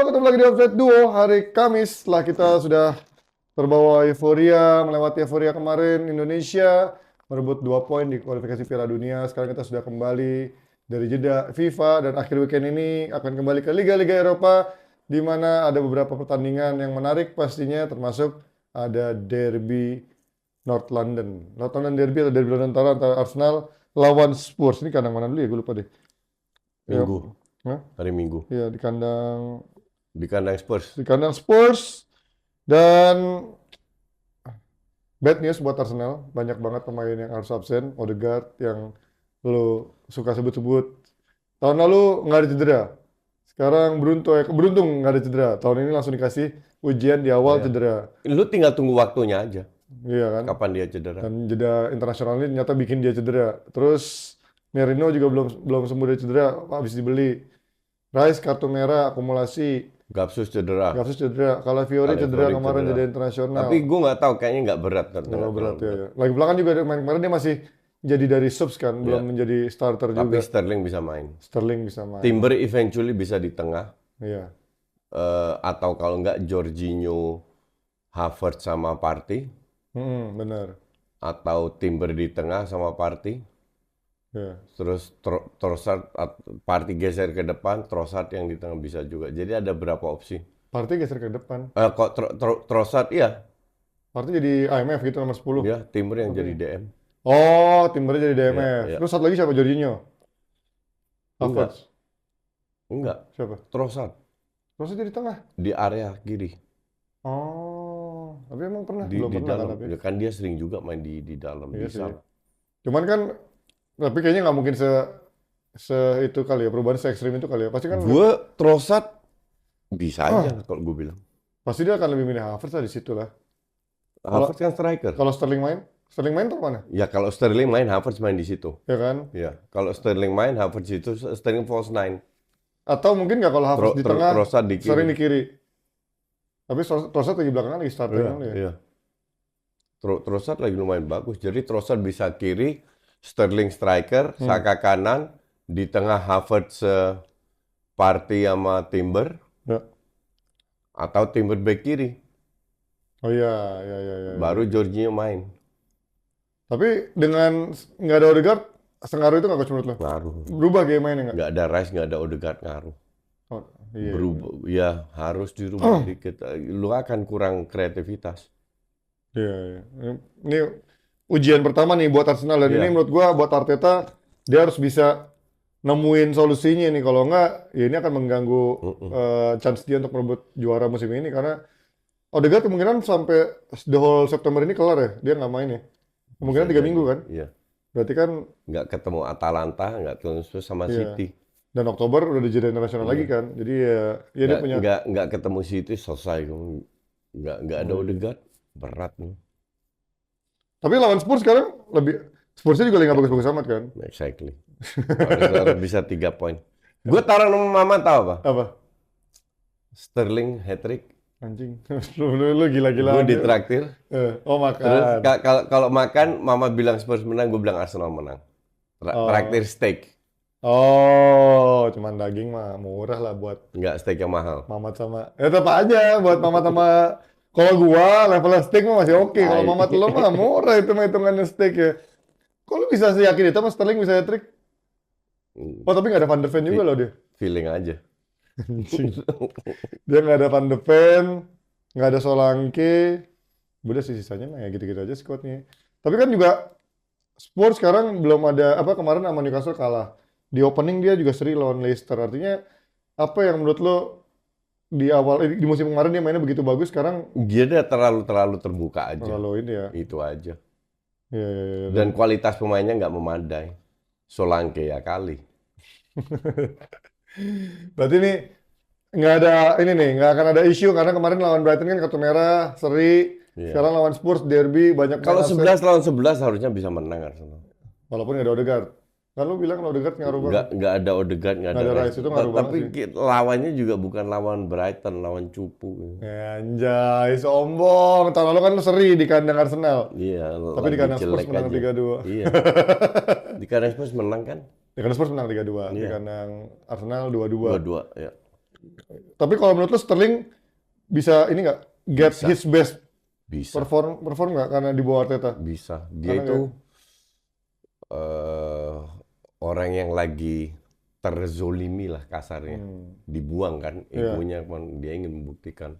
ketemu lagi di Offside Duo hari Kamis. Setelah kita sudah terbawa euforia, melewati euforia kemarin, Indonesia merebut 2 poin di kualifikasi Piala Dunia. Sekarang kita sudah kembali dari jeda FIFA dan akhir weekend ini akan kembali ke Liga-Liga Eropa, di mana ada beberapa pertandingan yang menarik pastinya, termasuk ada derby North London. North London derby atau derby London antara Arsenal lawan Spurs. Ini kandang mana dulu ya? Gue lupa deh. Ya, Minggu, hah? hari Minggu. Ya, di kandang Spurs. Dan bad news buat Arsenal, banyak banget pemain yang harus absen. Odegaard yang lo suka sebut-sebut tahun lalu nggak ada cedera, sekarang beruntung nggak ada cedera, tahun ini langsung dikasih ujian di awal Iya. cedera. Lu tinggal tunggu waktunya aja, Iya kan, kapan dia cedera. dan jeda internasional ini ternyata bikin dia cedera. Terus Merino juga belum sembuh dari cedera, habis dibeli. Rice kartu merah akumulasi. Gapsus cedera. Gavsus cedera, Calafiori cedera Calafiori kemarin cedera. jeda internasional. Tapi gue nggak tahu, kayaknya nggak berat. Nggak berat ya. Lagi belakang juga dia main kemarin, dia masih jadi dari subs kan, belum menjadi starter Tapi juga. Sterling bisa main. Sterling bisa main. Timber eventually bisa di tengah. Iya. Atau kalau nggak Jorginho, Havertz sama Partey. Benar. Atau Timber di tengah sama Partey. Iya. Terus Trossard, Partey geser ke depan, Trossard yang di tengah bisa juga. Jadi ada berapa opsi. Partey geser ke depan. Kok Trossard iya. Partey jadi IMF gitu nomor 10. Ya, Timber yang jadi DM. Oh, Timbernya jadi DMF. Iya. Terus satu lagi siapa? Jorginho? Enggak. Havertz? Enggak, Siapa? Trossard Terus jadi tengah. di area kiri. Oh, tapi emang pernah? Di Belum pernah kan dalam. tapi. Ya kan dia sering juga main di dalam. Iya Bisa. sih. Cuman kan, tapi kayaknya nggak mungkin itu kali ya, perubahan se ekstrim itu kali ya. Pasti kan Gue Trossard bisa aja kalau gue bilang. pasti dia akan lebih milih Havertz lah di situ lah. Havertz kan striker. Kalau Sterling main tuh mana? Ya kalau Sterling main, Havertz main di situ. Ya kan? Ya, kalau Sterling main, Havertz itu Sterling false nine. Atau mungkin nggak kalau Havertz di tengah, Trossard di kiri. Sterling di kiri. Tapi Trossard lagi belakangan lagi starter Iya, kan ya. iya. Trossard lagi lumayan bagus. Jadi Trossard bisa kiri, Sterling striker, Saka kanan, di tengah Havertz, Partey sama Timber, Ya. atau Timber back kiri. Oh iya, iya. Baru Jorginho main. Tapi dengan nggak ada Odegaard, sengaruh itu nggak coach menurut lo? Ngaruh. Berubah game mainnya nggak? Nggak ada Rice, nggak ada Odegaard, ngaruh. Oh, iya. Berubah, ya harus dirubah dikit. Lu akan kurang kreativitas. Iya. Ini ujian pertama nih buat Arsenal, dan Iya. ini menurut gua buat Arteta, dia harus bisa nemuin solusinya nih. Kalau nggak, ya ini akan mengganggu chance dia untuk merebut juara musim ini, karena Odegaard kemungkinan sampai the whole September ini kelar ya, dia nggak main ya. Kemungkinan 3 minggu kan? Iya. Berarti kan, Nggak ketemu Atalanta, nggak ketemu Spurs sama Iya. City. dan Oktober udah di jeda internasional lagi kan. Jadi ya dia punya. Nggak ketemu City, selesai. Nggak ada Odegaard, berat nih. Tapi lawan Spurs sekarang Spursnya juga lagi nggak bagus-bagus amat kan? Exactly. Harus bisa 3 poin. Gue taruh nama Mama tahu apa? Apa? Sterling hat-trick. Anjing, lu gila-gila. Gue ditraktir. Oh Terus makan. kalau makan, Mama bilang Spurs menang, gue bilang Arsenal menang. Traktir steak. Oh, cuman daging mah murah lah buat Nggak steak yang mahal. Mamat sama. Ya tetap aja buat Mamat sama. Kalau gua level steak mah masih oke. Kalau Mamat lo mah murah itu mah hitungannya steak ya. Kok lu bisa yakin itu mas Sterling bisa hat-trick? Oh tapi nggak ada Van de Ven juga loh dia. Feeling aja. Anjing. Dia nggak ada Van de Ven, nggak ada Solanke. Udah sih sisanya mah ya gitu-gitu aja squadnya. Tapi kan juga Spurs sekarang belum ada, apa kemarin sama Newcastle kalah. Di opening dia juga seri lawan Leicester. Artinya apa yang menurut lo di musim kemarin dia mainnya begitu bagus, sekarang Dia udah terlalu terbuka aja. terlalu ini ya. Itu aja. Iya. Dan kualitas pemainnya nggak memadai. Solanke ya kali. Berarti ini nggak akan ada isu, karena kemarin lawan Brighton kan kartu merah, seri. Iya. Sekarang lawan Spurs derby banyak Kalau main upset. 11 lawan 11 harusnya bisa menang Arsenal. Walaupun nggak ada Odegaard. Kan lu bilang kalau Odegaard ngaruh banget. Nggak ada Odegaard, nggak Nggak ada ada Rice. Rice, itu ngaruh Tapi banget lawannya juga bukan lawan Brighton, lawan cupu. Ya, anjay, sombong. Tahun lalu kan lu seri di kandang Arsenal. Iya, Tapi di lagi kandang Spurs jelek menang aja. 3-2. Iya. Di kandang Spurs menang kan? Di kandang Spurs menang 3-2. Di Iya. kandang Arsenal 2-2. 2-2, ya. Tapi kalau menurut lo Sterling bisa ini nggak get Bisa. his best Bisa, perform nggak karena di bawah Arteta? bisa. Dia Karena itu eh, orang yang lagi terzolimi lah kasarnya. Dibuang kan Iya. egonya, dia ingin membuktikan.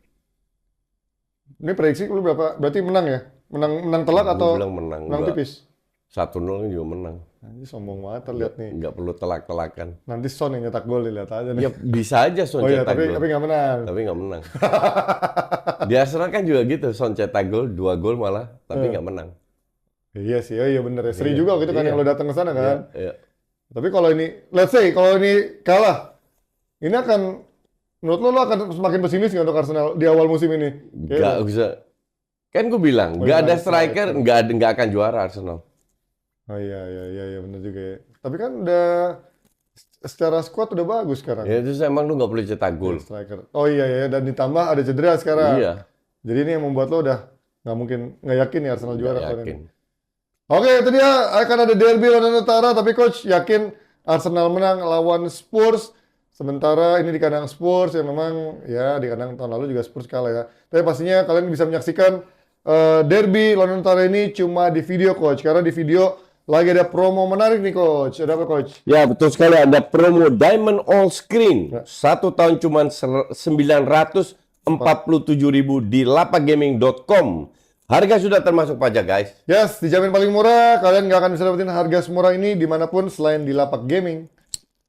Ini prediksi lu berapa? Berarti menang ya? Menang telak Gua atau bilang menang, menang enggak. tipis? 1-0 juga menang. Anjir sombong banget terlihat nih. Nggak perlu telak-telakan. Nanti Son yang nyetak gol lihat aja Ya nih. bisa aja Son Oh iya, cetak tapi gol, nggak menang. tapi nggak menang. Di Arsenal kan juga gitu, Son cetak gol, 2 gol malah, tapi nggak menang. Iya sih, oh iya bener ya. Sering Iya, juga gitu kan iya. yang lo datang ke sana Iya, kan. iya. Tapi kalau ini, let's say kalau ini kalah, ini akan menurut lo akan semakin pesimis nggak untuk Arsenal di awal musim ini? Nggak bisa. Kan gue bilang, Oh, nggak iya, ada ada striker, striker. nggak akan juara Arsenal. Oh iya bener juga ya. Tapi kan udah secara squad udah bagus sekarang. Ya terus emang lu nggak perlu cetak gol. Striker. Oh iya dan ditambah ada cedera sekarang. Iya, Jadi ini yang membuat lo udah nggak yakin ya Arsenal juara nggak tahun yakin. ini. Oke, itu dia akan ada derby London Utara, tapi coach yakin Arsenal menang lawan Spurs. Sementara ini di kandang Spurs yang memang ya di kandang tahun lalu juga Spurs kalah ya. Tapi pastinya kalian bisa menyaksikan derby London Utara ini cuma di video coach, karena di video lagi ada promo menarik nih coach. Ada apa coach? Ya betul sekali, ada promo Diamond All Screen. 1 tahun cuma 947.000 di lapakgaming.com. Harga sudah termasuk pajak guys. Yes, dijamin paling murah. Kalian nggak akan bisa dapetin harga semurah ini dimanapun selain di Lapak Gaming.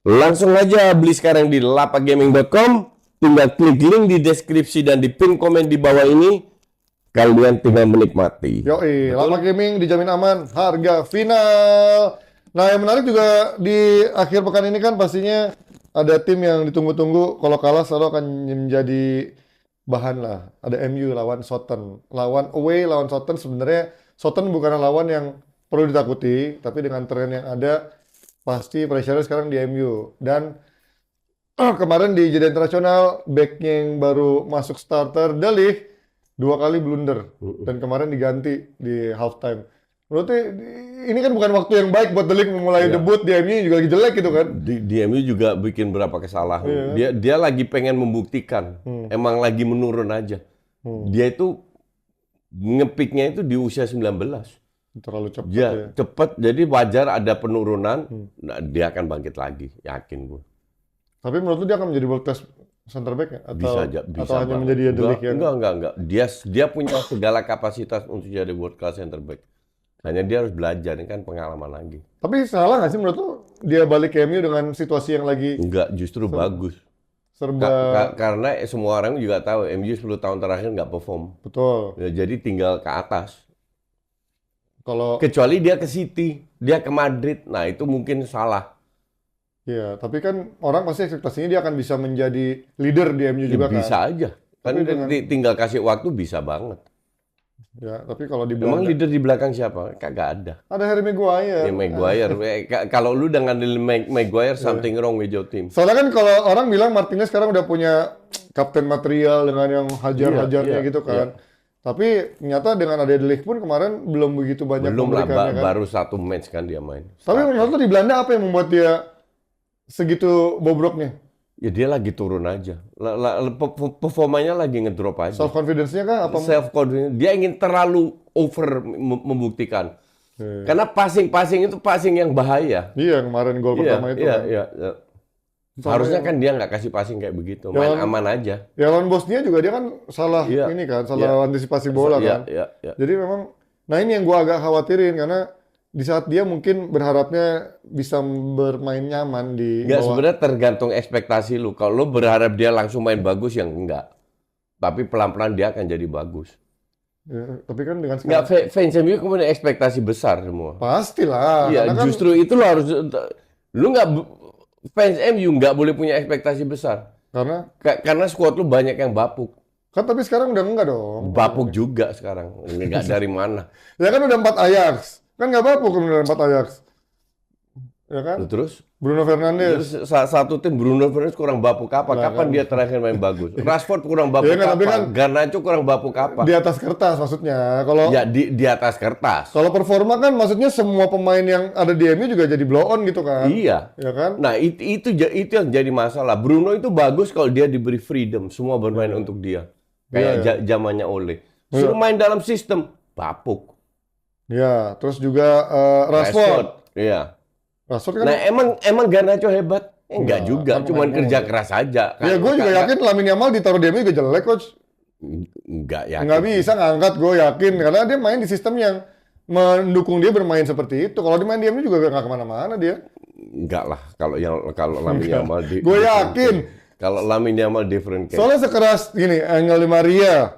Langsung aja beli sekarang di lapakgaming.com. Tinggal klik link di deskripsi dan di pin komen di bawah ini. Kalian tinggal menikmati. Yoi, Lapak Gaming dijamin aman. Harga final. Nah, yang menarik juga di akhir pekan ini kan pastinya ada tim yang ditunggu-tunggu. Kalau kalah selalu akan menjadi bahan lah. Ada MU lawan Southampton. Lawan Southampton sebenarnya Southampton bukan lawan yang perlu ditakuti, tapi dengan tren yang ada pasti pressure sekarang di MU. Dan kemarin di jeda internasional backnya yang baru masuk starter De Ligt 2 kali blunder dan kemarin diganti di halftime. Berarti ini kan bukan waktu yang baik buat De Ligt memulai debut di MU juga lagi jelek gitu kan. Di MU juga bikin berapa kesalahan. Dia lagi pengen membuktikan. Emang lagi menurun aja. Dia itu ngepiknya itu di usia 19. Terlalu cepat Ya, ya. cepat. Jadi wajar ada penurunan. Nah, dia akan bangkit lagi, yakin gue. Tapi menurut lu dia akan menjadi world class center back ya? Bisa aja, bisa atau hanya banget. menjadi De Ligt yang Enggak. Dia punya segala kapasitas untuk jadi world class center back. Hanya dia harus belajar, ini kan pengalaman lagi. Tapi salah nggak sih menurut lu dia balik ke MU dengan situasi yang lagi Enggak, justru bagus. serba Karena semua orang juga tahu MU 10 tahun terakhir nggak perform. betul. Ya, jadi tinggal ke atas. Kalau Kecuali dia ke City, dia ke Madrid. Nah, itu mungkin salah. ya, tapi kan orang pasti ekspektasinya dia akan bisa menjadi leader di MU Ya, juga kan. bisa aja. Kan Tapi dengan- tinggal kasih waktu bisa banget. Ya, tapi kalau di Emang Belanda leader di belakang siapa? Kagak ada. ada Harry Maguire. Ya Maguire. Kalau lu dengan Maguire, Iya. something wrong with your team. Soalnya kan kalau orang bilang Martinez sekarang udah punya kapten material dengan yang hajar-hajarnya Iya, gitu kan. Tapi ternyata dengan ada De Ligt pun kemarin belum begitu banyak Belum lah, memberikannya kan. baru 1 match kan dia main. Tapi menurut lu di Belanda apa yang membuat dia segitu bobroknya? Ya dia lagi turun aja. Performanya lagi ngedrop aja. Self confidence-nya kah apa? Self confidence. Dia ingin terlalu over membuktikan. Karena passing itu passing yang bahaya. Iya, kemarin gol pertama itu kan. Iya. Harusnya kan dia nggak kasih passing kayak begitu, main aman aja. Ya lawan Bosnia juga dia kan salah Iya. ini kan, salah antisipasi bola kan. Iya. Jadi memang, nah ini yang gua agak khawatirin karena di saat dia mungkin berharapnya bisa bermain nyaman di Nggak, bawah. sebenarnya tergantung ekspektasi lu. Kalau lu berharap dia langsung main bagus, yang enggak. Tapi pelan-pelan dia akan jadi bagus. Ya, tapi kan dengan Nggak, sekarang fans MU kemudian ekspektasi besar semua. pastilah. Iya, Karena kan justru itu lo harus, lu nggak, fans MU nggak boleh punya ekspektasi besar. Karena squad lu banyak yang bapuk. kan tapi sekarang udah enggak dong. Bapuk juga sekarang. Nggak dari mana. Ya kan udah 4 Ajax. Kan nggak bapuk kemudian 4 Ajax. ya kan? Terus Bruno Fernandes. satu tim Bruno Fernandes kurang bapuk apa? Lah, Kapan kan. dia terakhir main bagus? Rashford kurang bapuk Ya, kan, tapi apa? kan Garnacho kurang bapuk apa? di atas kertas maksudnya. Kalau Ya di atas kertas. kalau performa kan maksudnya semua pemain yang ada di MU juga jadi blow on gitu kan. Iya. Ya kan? Nah, itu yang jadi masalah. Bruno itu bagus kalau dia diberi freedom, semua bermain untuk dia. Kayak Iya, zamannya Ole. Suruh main dalam sistem, bapuk. Ya, terus juga Rashford. Iya. Rashford kan Nah, emang Garnacho hebat? Enggak juga, kan cuman pemain kerja muda. keras aja. Ya, gue juga yakin Lamine Yamal ditaruh di MU juga jelek, coach. Enggak yakin. Nggak bisa ngangkat, gue yakin. Karena dia main di sistem yang mendukung dia bermain seperti itu. Kalau dia main di MU juga nggak kemana-mana dia. Enggak lah, kalau Lamine Yamal Gue yakin. Kalau Lamine Yamal different case. Soalnya sekeras gini, Angel Di Maria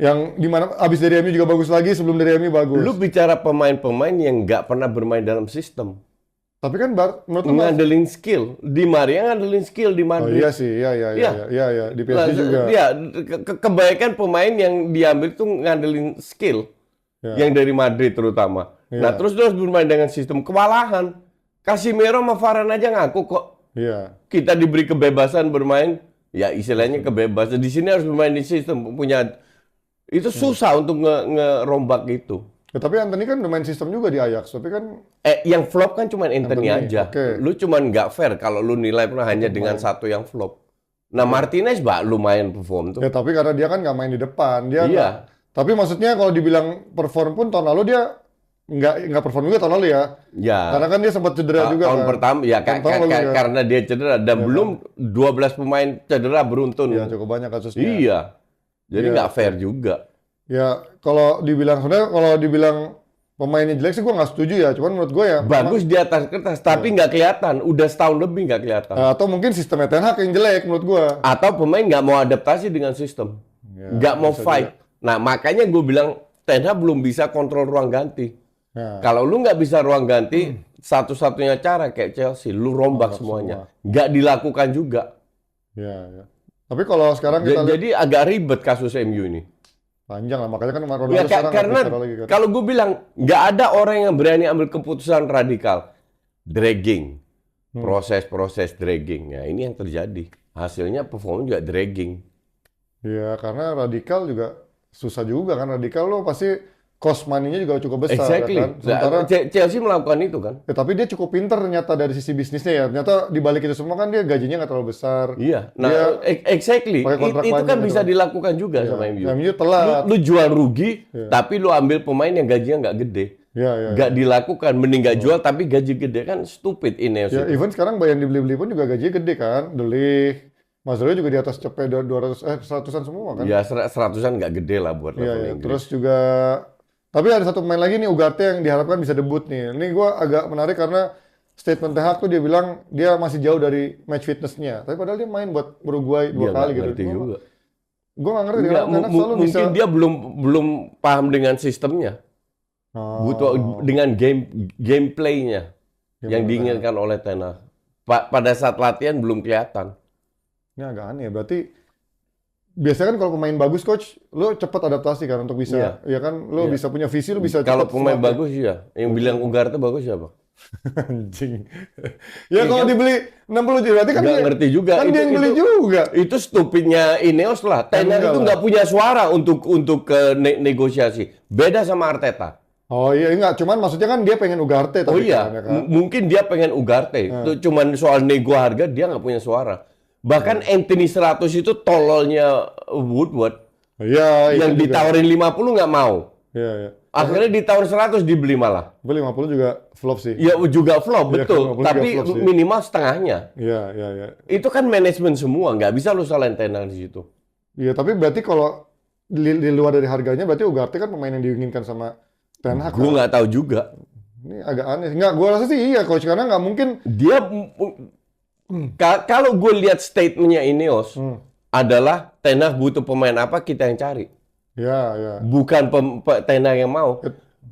yang dimana abis dari MU juga bagus lagi, sebelum dari MU bagus. Lu bicara pemain-pemain yang nggak pernah bermain dalam sistem. Tapi kan menurut lu Ngandelin skill. Di Maria ngandelin skill di oh Madrid. iya sih, iya, di PSG Nah, juga. Iya, kebanyakan pemain yang diambil tuh ngandelin skill. Ya. Yang dari Madrid terutama. Iya. Nah, terus bermain dengan sistem kewalahan. Casemiro sama Varane aja ngaku kok. Iya. Kita diberi kebebasan bermain, ya istilahnya kebebasan. Di sini harus bermain di sistem. Itu susah untuk ngerombak itu. Ya, tapi Anthony kan udah main sistem juga di Ajax, tapi kan Yang flop kan cuma Anthony aja. oke. Lu cuman nggak fair kalau lu nilai pernah hanya dengan satu yang flop. Nah, Martinez lumayan perform tuh. ya tapi karena dia kan nggak main di depan, dia Iya. nggak- Tapi maksudnya kalau dibilang perform pun tahun lalu dia nggak perform juga tahun lalu ya. Ya. Karena kan dia sempat cedera juga Tahun kan. pertama ya Tahun pertama bagus ya. karena dia cedera dan belum 12 pemain cedera beruntun. Iya, cukup banyak kasusnya. Iya. Jadi Iya. nggak fair juga. Ya kalau dibilang pemainnya jelek sih gue nggak setuju ya. Cuman menurut gue ya Bagus di atas kertas tapi nggak kelihatan. Udah setahun lebih nggak kelihatan. atau mungkin sistemnya Ten Hag yang jelek menurut gue. Atau pemain nggak mau adaptasi dengan sistem. Ya, Nggak mau bisa fight. Nah, makanya gue bilang Ten Hag belum bisa kontrol ruang ganti. Nah, Kalau lu nggak bisa ruang ganti, satu-satunya cara kayak Chelsea, lu rombak semuanya. Nggak dilakukan juga. ya. Tapi kalau sekarang kita lihat Jadi agak ribet kasus MU ini. panjang lah, makanya kan Ronaldo Ya, sekarang nggak karena bicara lagi kan. kalau gue bilang nggak ada orang yang berani ambil keputusan radikal, dragging, proses dragging. Ya ini yang terjadi. Hasilnya performa juga dragging. Ya karena radikal juga susah juga kan. Radikal lo pasti cost money-nya juga cukup besar Exactly. ya kan. Sementara Chelsea melakukan itu kan. ya, tapi dia cukup pinter ternyata dari sisi bisnisnya ya. Ternyata di balik itu semua kan dia gajinya nggak terlalu besar. Iya. Nah, Dia exactly. pakai kontrak Itu kan panjang bisa gitu. dilakukan juga sama MU. MU telat. Lu jual rugi, tapi lu ambil pemain yang gajinya nggak gede. Ya. Nggak dilakukan, mending nggak jual tapi gaji gede kan stupid ini. Ya, even sekarang yang dibeli-beli pun juga gajinya gede kan. De Ligt, Mazraoui juga di atas cepet 100-an semua kan. Ya seratusan nggak gede lah buat Iya, level iya. Inggris. Terus juga, tapi ada satu pemain lagi nih Ugarte yang diharapkan bisa debut nih. Ini gue agak menarik karena statement Ten Hag tuh dia bilang dia masih jauh dari match fitness-nya. Tapi padahal dia main buat Uruguay 2 Dia kali nggak gitu. ngerti juga. Gue nggak ngerti Nggak, kenapa Ten Hag selalu bisa. mungkin dia belum paham dengan sistemnya. Oh, Butuh dengan gameplaynya yang Gimana? diinginkan oleh Ten Hag. Pada saat latihan belum kelihatan. Ini agak aneh. Berarti biasanya kan kalau pemain bagus coach, lo cepat adaptasi kan untuk bisa, ya kan, lo bisa punya visi, lo bisa Kalau cepat pemain smart, bagus ya. Yang bilang Ugarte bagus siapa? anjing. Ya kalau dibeli 60 juta berarti kan Nggak ngerti juga. Kan dia yang beli juga. Itu stupidnya Ineos lah. Ten Hag Enggak itu lah. nggak punya suara untuk negosiasi. Beda sama Arteta. Oh iya enggak, cuman maksudnya kan dia pengen Ugarte Oh tapi iya, kan, ya kan? mungkin dia pengen Ugarte. Itu cuman soal nego harga dia nggak punya suara. Bahkan Anthony 100 itu tololnya Woodward Iya, yang itu juga. ditawarin 50 nggak mau. Iya, iya. Akhirnya ditawar 100 dibeli malah. Tapi 50 juga flop sih. Ya juga flop, Iya, betul. 50 juga Tapi flop sih. minimal setengahnya. Iya, iya, iya. Itu kan manajemen semua, nggak bisa lu salahin Ten Hag di situ. Iya, tapi berarti kalau di luar dari harganya berarti Ugarte kan pemain yang diinginkan sama Ten Hag. Gue kan? nggak tahu juga. Ini agak aneh. Enggak, gua rasa sih iya coach karena nggak mungkin. Dia kalau gue lihat statementnya Ineos adalah Ten Hag butuh pemain apa kita yang cari, Iya, iya. bukan Ten Hag yang mau.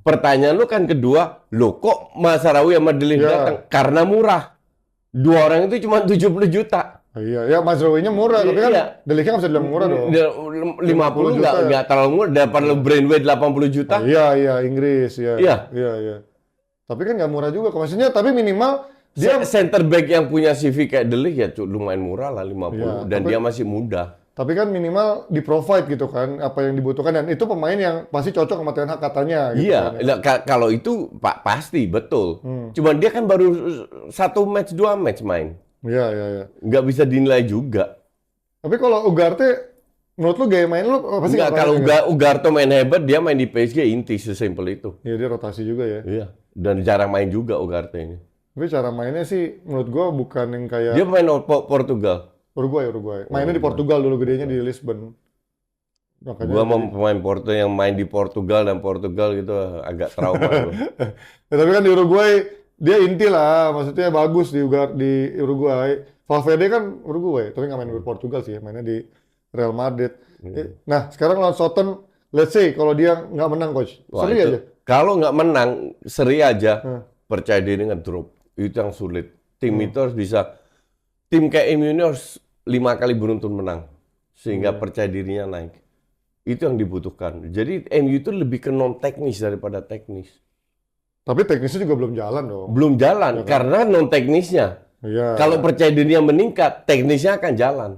Pertanyaan lu kan kedua, lo kok Mazraoui sama De Ligt Ya. datang karena murah. Dua orang itu cuma 70 juta. Iya, ya Mazraoui-nya murah, tapi kan Iya. De Ligt-nya nggak bisa dibilang murah dong. 50 juta ya. nggak terlalu murah, dapat lu Braithwaite 80 juta. Iya, iya, Inggris, iya. Iya. Iya, iya. Tapi kan nggak murah juga. Maksudnya, tapi minimal Center back yang punya CV kayak De Ligt ya lumayan murah lah 50 Iya, dan dia masih muda. tapi kan minimal di-provide gitu kan apa yang dibutuhkan dan itu pemain yang pasti cocok sama Ten Hag katanya gitu Iya, kan. kalau itu pasti betul. Cuman dia kan baru 1 match 2 match main, Iya, iya, iya. nggak bisa dinilai juga. Tapi kalau Ugarte, menurut lu gaya main lu pasti Nggak, kalau Ugarte main hebat, dia main di PSG inti sesimpel itu. Iya, dia rotasi juga ya. Iya, dan jarang main juga Ugarte ini. Tapi cara mainnya sih menurut gua bukan yang kayak Dia main Portugal. Uruguay. Mainnya di Portugal dulu, gedenya di Lisbon. Makanya Gua mau pemain Porto yang main di Portugal dan Portugal gitu agak trauma gua. Ya, tapi kan di Uruguay dia inti lah, maksudnya bagus di Uruguay. Valverde kan Uruguay, tapi nggak main di Portugal sih, mainnya di Real Madrid. Nah, sekarang lawan Southampton, let's say kalau dia nggak menang, coach, Wah, seri itu, aja. kalau nggak menang, seri aja, percaya diri nge-drop. Itu yang sulit. Tim itu harus bisa, tim kayak MU ini harus 5 kali beruntun menang. Sehingga percaya dirinya naik. Itu yang dibutuhkan. Jadi MU itu lebih ke non-teknis daripada teknis. Tapi teknisnya juga belum jalan dong. Belum jalan, karena non-teknisnya. Iya. Kalau percaya dirinya meningkat, teknisnya akan jalan.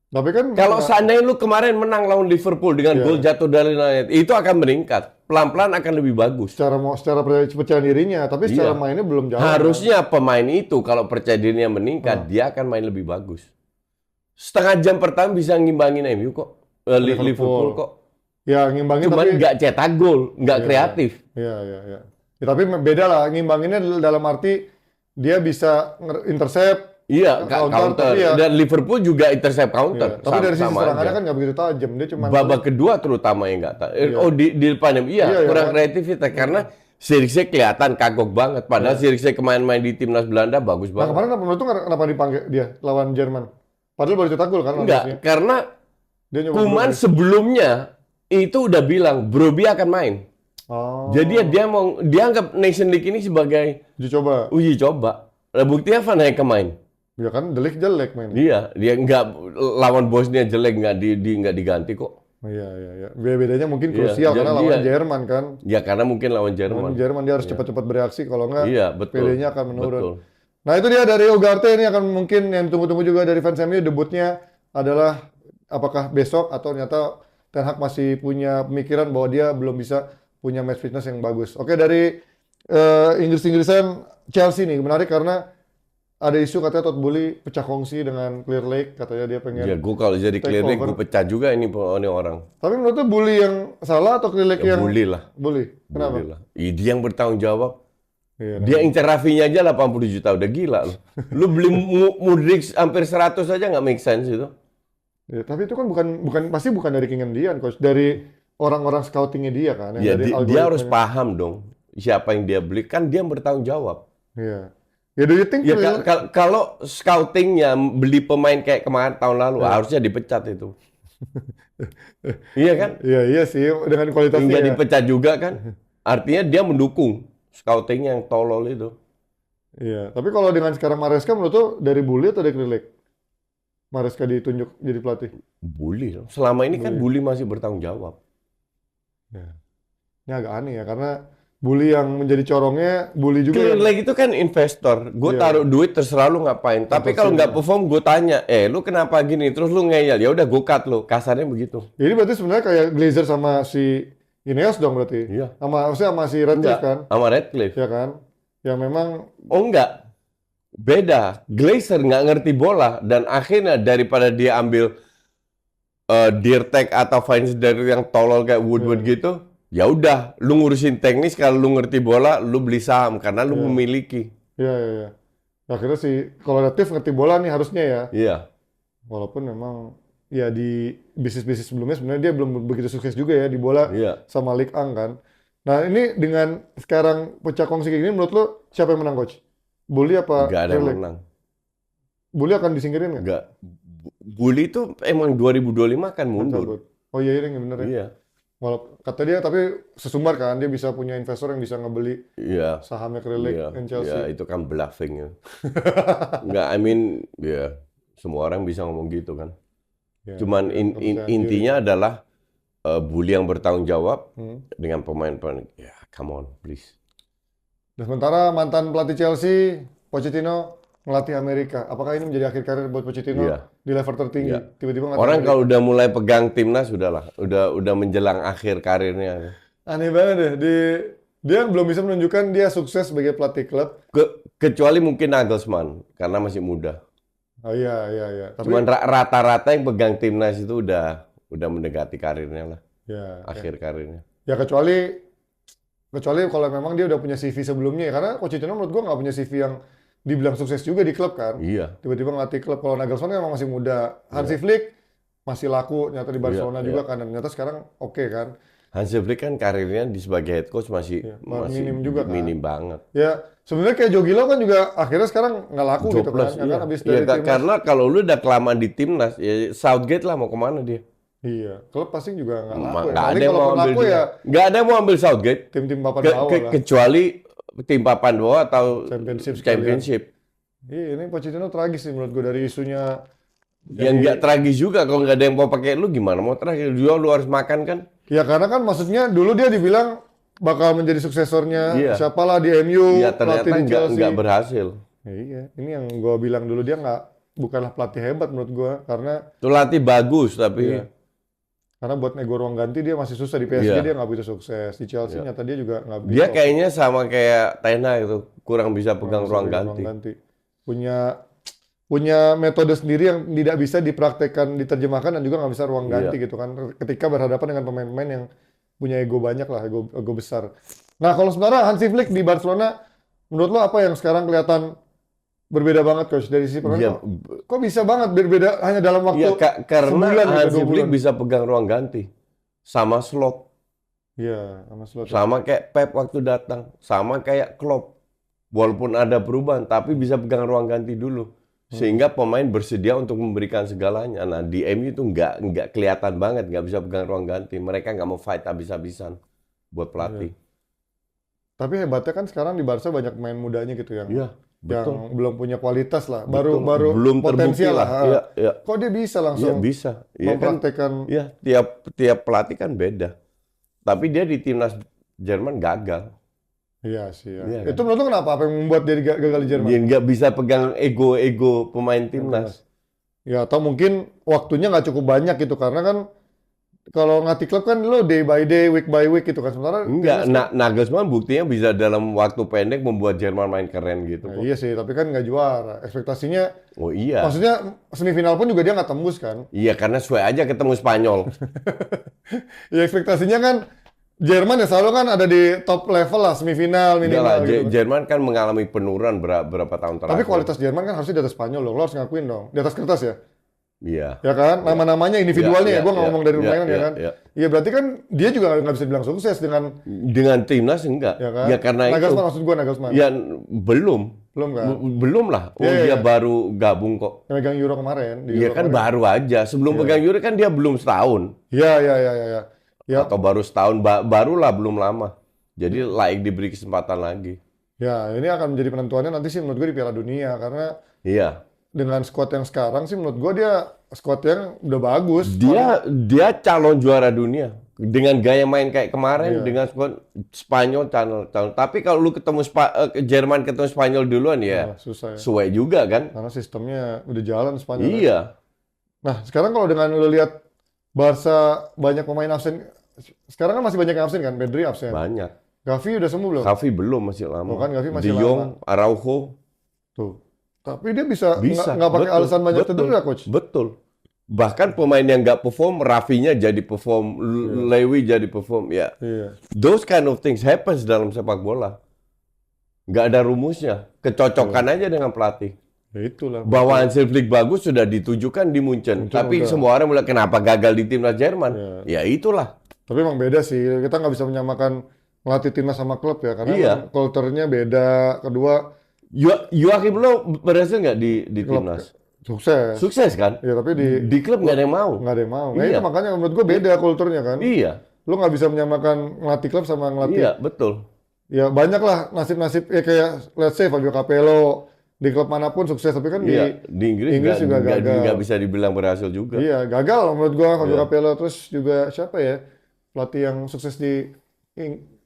Tapi kan Kalau seandainya lu kemarin menang lawan Liverpool dengan gol jatuh dari langit, itu akan meningkat. Pelan-pelan akan lebih bagus. secara percaya dirinya, tapi secara mainnya belum jalan. Harusnya pemain itu kalau percaya dirinya meningkat, dia akan main lebih bagus. Setengah jam pertama bisa ngimbangin MU kok. Liverpool kok. Ya, ngimbangin Cuman tapi nggak cetak gol, nggak kreatif. Iya. Ya, tapi beda lah, ngimbanginnya dalam arti dia bisa intercept, Iya, counter. tapi ya, Dan Liverpool juga intercept counter. tapi dari sisi Sama serangannya aja. kan nggak begitu tajam, dia cuma Babak kedua terutama yang nggak Oh, di depannya. Iya, kurang kreativitas. Karena Zirkzee kelihatan kagok banget. Padahal Zirkzee kemarin main di timnas Belanda bagus Nah, banget. kemarin menurut tuh kenapa dipanggil dia lawan Jerman? Padahal baru cetak gol kan lawan Enggak, Bosnia. karena Dia nyoba Koeman sebelumnya itu udah bilang Brobbey akan main. Oh, Jadi dia mau dianggap Nation League ini sebagai uji coba. uji coba. Nah, buktinya Van Dijk main. Ya kan, De Ligt jelek mainnya. Dia nggak lawan Bosnia jelek nggak diganti kok. Iya. Bedanya mungkin Iya, krusial karena jadi lawan dia- Jerman kan. Ya karena mungkin lawan Jerman. Lawan Jerman dia harus cepat-cepat bereaksi, kalau nggak Iya, betul. PD-nya akan menurun. Betul. Nah, itu dia dari Ugarte, ini akan mungkin yang tunggu-tunggu juga dari fans MU, debutnya adalah apakah besok atau ternyata Ten Hag masih punya pemikiran bahwa dia belum bisa punya match fitness yang bagus. Oke, dari Inggris-Inggrisan, Chelsea nih menarik karena ada isu katanya Todd Boehly pecah kongsi dengan Clear Lake, katanya dia pengen. Ya, gue kalau jadi take Clear Lake, over. gue pecah juga ini orang. Tapi menurut tuh Boehly yang salah atau Clear Lake Ya, yang Boehly lah. Boehly? Kenapa? Boehly lah. Dia yang bertanggung jawab. Iya, Dia incer Rafinya aja 80 juta, udah gila lu. Lu beli Mudryk hampir 100 aja nggak make sense itu. Ya, tapi itu kan pasti bukan dari keinginan dia, coach, dari orang-orang scoutingnya dia kan, yang Ya, dari dia harus algoritmanya. paham dong siapa yang dia beli, kan dia yang bertanggung jawab. Iya. Ya, do you think Ya kalau scoutingnya beli pemain kayak kemarin tahun lalu, harusnya dipecat itu. Iya kan? Iya sih, dengan kualitasnya Hingga ya. dipecat juga kan? Artinya dia mendukung scouting yang tolol itu. Iya, tapi kalau dengan sekarang Maresca menurut tuh dari Boehly atau dari Clear Lake? Maresca ditunjuk jadi pelatih. Bully. Selama ini kan Bully masih bertanggung jawab. Ya. Ini agak aneh ya, karena Boehly yang menjadi corongnya, Boehly juga Clear yang Lake itu kan investor. Gue Iya. taruh duit terserah lu ngapain. Tapi kalau nggak perform gue tanya, lu kenapa gini? Terus lu ngeyel. Ya udah gue cut lu. Kasarnya begitu. Jadi berarti sebenarnya kayak Glazer sama si Ineos dong berarti. Iya. Maksudnya sama si Radcliffe kan? Sama Radcliffe. Ya kan? Yang memang Oh enggak. Beda. Glazer nggak ngerti bola. Dan akhirnya daripada dia ambil Dirtek atau Vines dari yang tolol kayak Woodward gitu. Ya udah, lu ngurusin teknis, kalau lu ngerti bola, lu beli saham karena lu memiliki. Iya. Akhirnya si kalau Radcliffe ngerti bola nih harusnya ya. Iya. Walaupun memang ya di bisnis-bisnis sebelumnya sebenarnya dia belum begitu sukses juga ya di bola Iya. sama Ligue 1 kan. Nah, ini dengan sekarang pecah kongsi kayak gini, menurut lo siapa yang menang, coach? Boehly apa Nggak ada yang Clear Lake? menang. Boehly akan disingkirin nggak? Nggak. Bully itu emang 2025 akan mundur. Oh iya, ini bener ya. Iya. Walaupun kata dia tapi sesumbar kan dia bisa punya investor yang bisa ngebeli Iya. sahamnya Clear Lake Iya. dan Chelsea. Iya, itu kan bluffing ya. Nggak, I mean, ya semua orang bisa ngomong gitu kan. Ya, Cuman nggak percaya intinya adalah Bully yang bertanggung jawab diri. dengan pemain-pemain. Ya, come on, please. Dan sementara mantan pelatih Chelsea Pochettino ngelatih Amerika. Apakah ini menjadi akhir karir buat Pochettino Iya. di level tertinggi? Iya. Tiba-tiba ngelatih Orang Amerika. kalau udah mulai pegang timnas udah menjelang akhir karirnya. Aneh banget deh. Dia belum bisa menunjukkan dia sukses sebagai pelatih klub. Kecuali mungkin Nagelsmann karena masih muda. Oh iya. Tapi Cuman rata-rata yang pegang timnas itu udah mendekati karirnya lah, ya, akhir karirnya. ya kecuali kalau memang dia udah punya CV sebelumnya ya. Karena Pochettino menurut gua nggak punya CV yang dibilang sukses juga di klub kan. Iya. Tiba-tiba ngelatih klub. Kalau Nagelsmann kan memang masih muda. Hansi Flick masih laku nyata di Barcelona Iya, juga kan. Dan nyata sekarang oke kan. Hansi Flick kan karirnya sebagai head coach masih minim juga kan. minim banget. Ya sebenarnya kayak Jogilo kan juga akhirnya sekarang nggak laku gitu kan. Jobless, Ya iya. kan abis Iya, dari timnas. karena kalau lu udah kelamaan di timnas, ya Southgate lah mau kemana dia? Iya, klub pasti juga nggak laku ya. Nggak Paling ada yang mau kalaupun ambil laku dia. ya Nggak ada yang mau ambil Southgate. tim-tim papan bawah lah. Kecuali tim papan bawah atau Championship sekalian. championship. Iya, ini Pochettino tragis sih menurut gue dari isunya. Yang nggak tragis juga kalau nggak ada yang mau pakai lu gimana mau tragis? Lu harus makan kan? Ya karena kan maksudnya dulu dia dibilang bakal menjadi suksesornya Iya. siapalah di MU, Ya ternyata pelatih di Chelsea. nggak berhasil. Ya, iya, ini yang gue bilang dulu dia bukanlah pelatih hebat menurut gue karena Tuh latih bagus tapi Iya. Karena buat nego ruang ganti dia masih susah di PSG Iya. dia nggak begitu sukses di Chelsea nyata dia juga nggak bisa. dia kayaknya sama kayak Ten Hag itu kurang bisa pegang ruang ganti. Punya metode sendiri yang tidak bisa dipraktekkan, diterjemahkan dan juga nggak bisa ruang ganti gitu kan. Ketika berhadapan dengan pemain-pemain yang punya ego banyak lah, ego besar. Nah kalau sementara Hansi Flick di Barcelona, menurut lo apa yang sekarang kelihatan berbeda banget coach dari sisi pemain? Iya. Kok bisa banget berbeda hanya dalam waktu Iya, karena sebulan gitu, Hansi 2 Flick bulan? bisa pegang ruang ganti sama Slot, Iya, sama Slot. sama kayak Pep waktu datang, sama kayak Klopp. Walaupun ada perubahan, tapi bisa pegang ruang ganti dulu. Sehingga pemain bersedia untuk memberikan segalanya. Nah di MU itu nggak kelihatan banget, nggak bisa pegang ruang ganti. Mereka nggak mau fight habis-habisan buat pelatih. Tapi hebatnya kan sekarang di Barca banyak pemain mudanya gitu yang Iya, yang betul. belum punya kualitas lah, Betul. baru Belum potensial terbukti lah. lah. Iya, iya. Kok dia bisa Iya langsung bisa. Iya kan. mempraktekkan? Iya, tiap pelatih kan beda. Tapi dia di timnas Jerman gagal. Iya sih. Ya. Iya kan? Itu menurut lo kenapa? Apa yang membuat dia gagal di Jerman? Dia nggak bisa pegang ego pemain timnas. Ya atau mungkin waktunya nggak cukup banyak gitu karena kan kalau ngelatih klub kan lo day by day, week by week gitu kan. Sementara Enggak, timnas kan- Nagelsmann buktinya bisa dalam waktu pendek membuat Jerman main keren gitu. Nah, kok. iya sih, tapi kan nggak juara. Ekspektasinya, Oh iya. maksudnya semifinal pun juga dia nggak tembus kan? Iya, karena sesuai aja ketemu Spanyol. Ya ekspektasinya kan Jerman ya selalu kan ada di top level lah, semifinal Enggak lah, minimal gitu. kan. Jerman kan mengalami penurunan berapa tahun terakhir. Tapi kualitas Jerman kan harusnya di atas Spanyol loh, lo harus ngakuin dong. Di atas kertas ya? Iya. Ya kan? Nama-namanya individualnya Iya, ya, gue nggak iya, ngomong dari iya, permainan ya iya, kan? iya. Iya berarti kan dia juga nggak bisa bilang sukses Dengan timnas enggak. ya kan? Ya karena itu. Nagelsmann maksud gue Nagelsmann. Ya belum. Belum kan? Belum lah. Oh Iya, dia iya. baru gabung kok. Yang megang Euro kemarin. Di Iya Euro kan kemarin. baru aja. Sebelum pegang Euro kan dia belum setahun. Iya. Ya, Atau baru setahun, barulah belum lama. Jadi layak diberi kesempatan lagi. ya ini akan menjadi penentuannya nanti sih menurut gue di Piala Dunia. Karena Iya. dengan squad yang sekarang sih menurut gue dia squad yang udah bagus. Dia calon juara dunia. Dengan gaya main kayak kemarin, Iya. dengan squad Spanyol calon. Tapi kalau lu ketemu Jerman ketemu Spanyol duluan ya, Nah, susah ya. suwe juga kan? Karena sistemnya udah jalan Spanyol. kan. Iya. Nah, sekarang kalau dengan lo lihat Barca banyak pemain absen. Sekarang kan masih banyak yang absen kan? Pedri absen. Banyak. Gavi udah sembuh belum? Xavi belum, masih lama. Oh kan, Xavi masih De Jong, Araujo. Tuh. Tapi dia bisa Bisa. nggak pakai Betul, alasan banyak betul, cedera, coach. Betul. Bahkan pemain yang nggak perform, Rafinya jadi perform, Lewy jadi perform. Ya, Iya. those kind of things happens dalam sepak bola. Nggak ada rumusnya. Kecocokan aja dengan pelatih. Ya itulah. Bahwa Hansi Flick bagus sudah ditujukan di Munchen. Tapi udah. semua orang mulai kenapa gagal di timnas Jerman? Ya itulah. Tapi emang beda sih. Kita nggak bisa menyamakan ngelatih timnas sama klub ya. Karena Iya. emang culture-nya beda. Kedua, Joachim Löw berhasil nggak di timnas? sukses. Sukses kan? Ya tapi Di klub nggak ada yang mau. nggak ada yang mau. Nah, Iya. itu makanya menurut gue beda kulturnya kan. Iya, Lu nggak bisa menyamakan ngelatih klub sama ngelatih. iya betul. Ya banyak lah nasib-nasib ya kayak let's say Fabio Capello di klub manapun sukses tapi kan Iya, di Inggris juga gagal. nggak bisa dibilang berhasil juga. Iya gagal menurut gua Fabio Iya. Capello. Terus juga siapa ya pelatih yang sukses di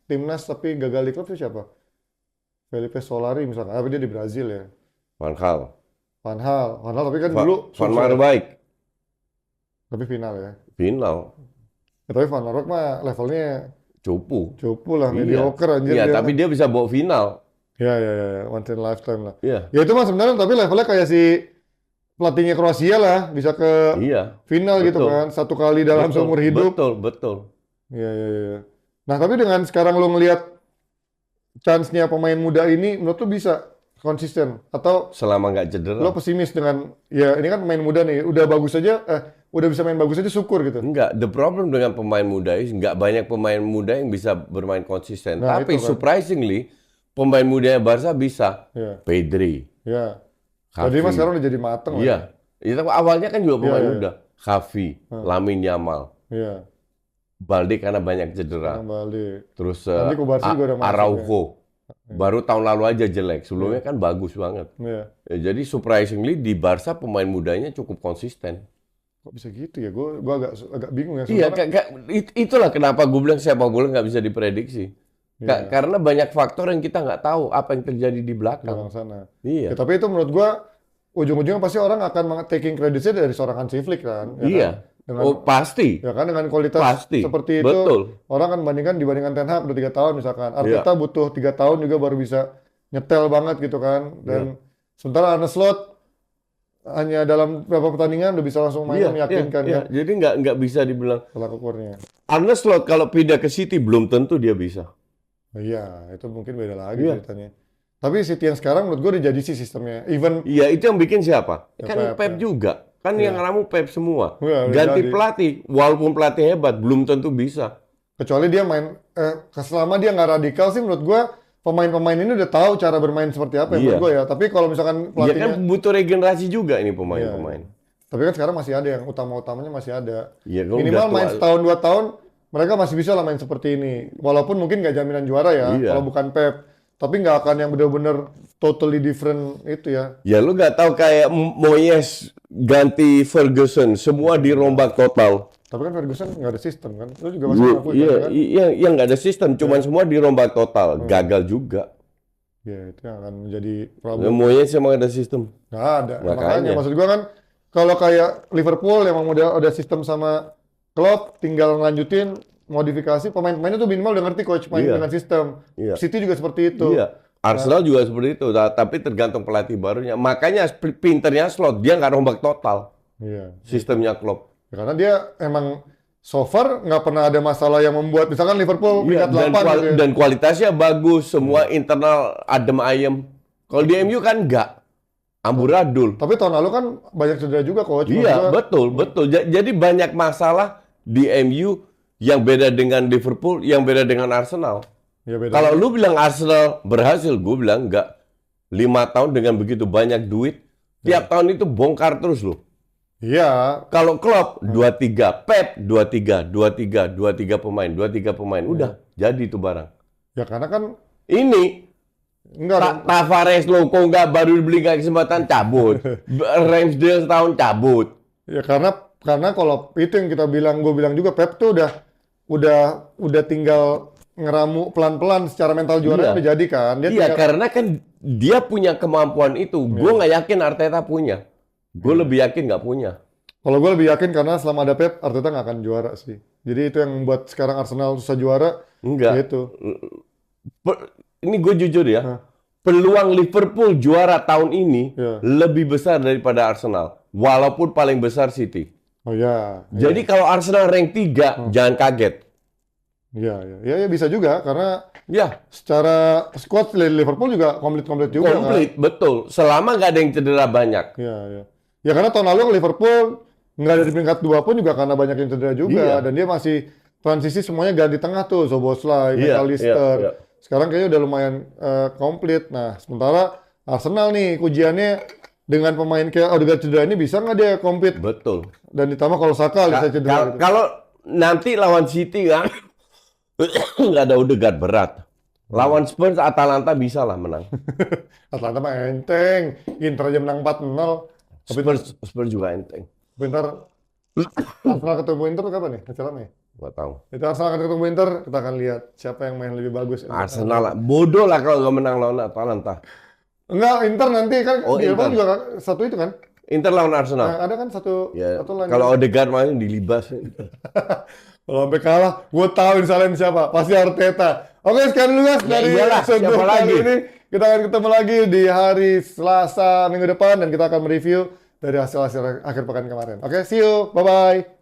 timnas tapi gagal di klub itu siapa? Felipe Solari misalkan. Tapi dia di Brazil ya. Van Gaal. Van Gaal tapi kan dulu Van sukses. Marwijk. Tapi final ya. Final. Ya, tapi Van Marwijk mah levelnya Cupu. lah, mediocre anjir Iya, dia. tapi dia bisa bawa final. Ya, once in a lifetime lah. Iya. Ya itu mah sebenarnya tapi levelnya kayak si pelatihnya Kroasia lah, bisa ke Iya. final gitu Betul. kan, satu kali dalam Betul, seumur hidup. Betul. Iya. Nah, tapi dengan sekarang lo ngelihat chance-nya pemain muda ini, menurut lo bisa konsisten? Atau Selama nggak cedera. lo pesimis dengan, ya ini kan pemain muda nih, udah bagus aja, udah bisa main bagus aja syukur gitu. Enggak, the problem dengan pemain muda is nggak banyak pemain muda yang bisa bermain konsisten. Nah, Tapi itu kan. surprisingly, pemain mudanya Barca bisa. Iya. Pedri, Ya. Xavi. Jadi mas sekarang udah jadi mateng lah. Iya. Itu awalnya kan juga pemain Iya. muda. Xavi, Lamine Yamal, Iya. Balde karena banyak cedera. Kembali. Terus Nanti Kubarsi juga udah masuk, Araujo. Baru tahun lalu aja jelek. Sebelumnya kan bagus banget. Iya. Ya, jadi surprisingly di Barca pemain mudanya cukup konsisten. Kok bisa gitu ya? Gue agak bingung ya. Iya, Sementara- itulah kenapa gue bilang sepak bola nggak bisa diprediksi. Iya. Karena banyak faktor yang kita nggak tahu apa yang terjadi di belakang. belakang sana. Iya. Ya, tapi itu menurut gua ujung-ujungnya pasti orang akan taking creditnya dari seorang Hansi Flick kan. Ya Iya. kan? Dengan, Oh pasti. ya kan dengan kualitas Pasti. seperti itu, Betul. orang kan dibandingkan Ten Hag udah 3 tahun misalkan. Arteta butuh 3 tahun juga baru bisa nyetel banget gitu kan. Dan sementara Arne Slot hanya dalam beberapa pertandingan udah bisa langsung main meyakinkan iya. kan Jadi nggak bisa dibilang. tolak ukurnya. Arne Slot kalau pindah ke City belum tentu dia bisa. Oh, iya, itu mungkin beda lagi Iya. ceritanya. Tapi City yang sekarang menurut gua udah jadi sih sistemnya. Even Iya, itu yang bikin siapa? Ya, Kan Pep, Pep juga. Kan yang ramu Pep semua. Iya, udah Ganti jadi. pelatih, walaupun pelatih hebat, belum tentu bisa. kecuali dia main selama dia nggak radikal sih menurut gua pemain-pemain ini udah tahu cara bermain seperti apa ya Iya. menurut gua ya. Tapi kalau misalkan Dia kan pelatihnya butuh regenerasi juga ini pemain-pemain. tapi kan sekarang masih ada yang utama-utamanya masih ada. Iya, kan Minimal udah main tua. setahun 2 tahun mereka masih bisa lah main seperti ini. Walaupun mungkin nggak jaminan juara ya Iya. kalau bukan Pep. Tapi nggak akan yang benar-benar totally different itu ya. Ya lu nggak tahu kayak Moyes ganti Ferguson, semua dirombak total. Tapi kan Ferguson nggak ada sistem kan. Lu juga masih ngakui Iya, kan? iya, nggak ada sistem, cuman semua dirombak total, gagal juga. Ya itu yang akan menjadi Ya, problem. Moyes emang ada sistem. Nggak ada. Makanya. Makanya maksud gua kan kalau kayak Liverpool yang udah ada sistem sama Klopp, tinggal ngelanjutin modifikasi pemain-pemainnya tuh minimal udah ngerti coach main Iya. dengan sistem. Iya. City juga seperti itu. Iya. Arsenal juga seperti itu, tapi tergantung pelatih barunya. Makanya pinternya Slot, dia nggak rombak total Iya. sistemnya Klopp. Ya, karena dia emang so far nggak pernah ada masalah yang membuat misalkan Liverpool Iya, peringkat 8 gitu ya. dan kualitasnya bagus, semua internal adem ayem. Kalau di MU kan nggak, amburadul. Tapi tahun lalu kan banyak cedera juga coach. Maksud Iya, gua, betul. Jadi banyak masalah di MU yang beda dengan Liverpool, yang beda dengan Arsenal. ya beda. Kalau lu bilang Arsenal berhasil, gue bilang enggak. 5 tahun dengan begitu banyak duit, tiap tahun itu bongkar terus loh. Iya. Kalau Klopp 2-3, Pep 2-3 pemain, udah jadi itu barang. Ya karena kan Ini enggak Tavares lo kok nggak baru beli nggak kesempatan cabut, Ramsdale setahun cabut. ya karena kalau itu yang gue bilang juga Pep tuh udah tinggal ngeramu pelan-pelan secara mental juara Iya. udah jadi kan. Dia Iya, tinggal- karena kan dia punya kemampuan itu. Gue nggak yakin Arteta punya. Gue lebih yakin nggak punya. Kalau gue lebih yakin karena selama ada Pep, Arteta nggak akan juara sih. Jadi itu yang membuat sekarang Arsenal susah juara. Enggak. Gitu. Ini gue jujur ya. Peluang Liverpool juara tahun ini Iya. lebih besar daripada Arsenal. Walaupun paling besar City. Oh ya. Jadi kalau Arsenal rank 3, jangan kaget. Ya bisa juga karena Ya, secara squad Liverpool juga komplit juga kan. komplit, betul. Selama nggak ada yang cedera banyak. Ya karena tahun lalu Liverpool nggak ada di peringkat 2 pun juga karena banyak yang cedera juga Iya. dan dia masih transisi semuanya ganti tengah tuh Szoboszlai, Iya, McAllister. iya. Sekarang kayaknya udah lumayan komplit. Nah, sementara Arsenal nih ujiannya dengan pemain kayak Odegaard cedera ini bisa nggak dia komplit? Betul. Dan ditambah kalau Saka bisa cedera gitu. Kalau nanti lawan City kan nggak ada Odegaard berat. Lawan Spurs, Atalanta bisa lah menang. Atlanta mah enteng, Inter aja menang 4-0. Spurs juga enteng. Bentar Arsenal ketemu Inter tuh kapan nih acaranya? Nggak tahu. Itu Arsenal akan ketemu Inter, kita akan lihat siapa yang main lebih bagus. Arsenal lah. Bodoh lah kalau nggak menang lawan Atalanta. Enggak, Inter nanti kan Oh, di Eropa Inter. juga satu itu kan? Inter lawan Arsenal. Nah, ada kan satu Ya, satu lain. kalau Odegaard main dilibas. Kalau sampai kalah, gue tahu yang salahin siapa. Pasti Arteta. Oke, sekian dulu guys Ya dari iyalah, episode siapa kali lagi? ini. Kita akan ketemu lagi di hari Selasa minggu depan dan kita akan mereview dari hasil-hasil akhir pekan kemarin. Oke, see you. Bye-bye.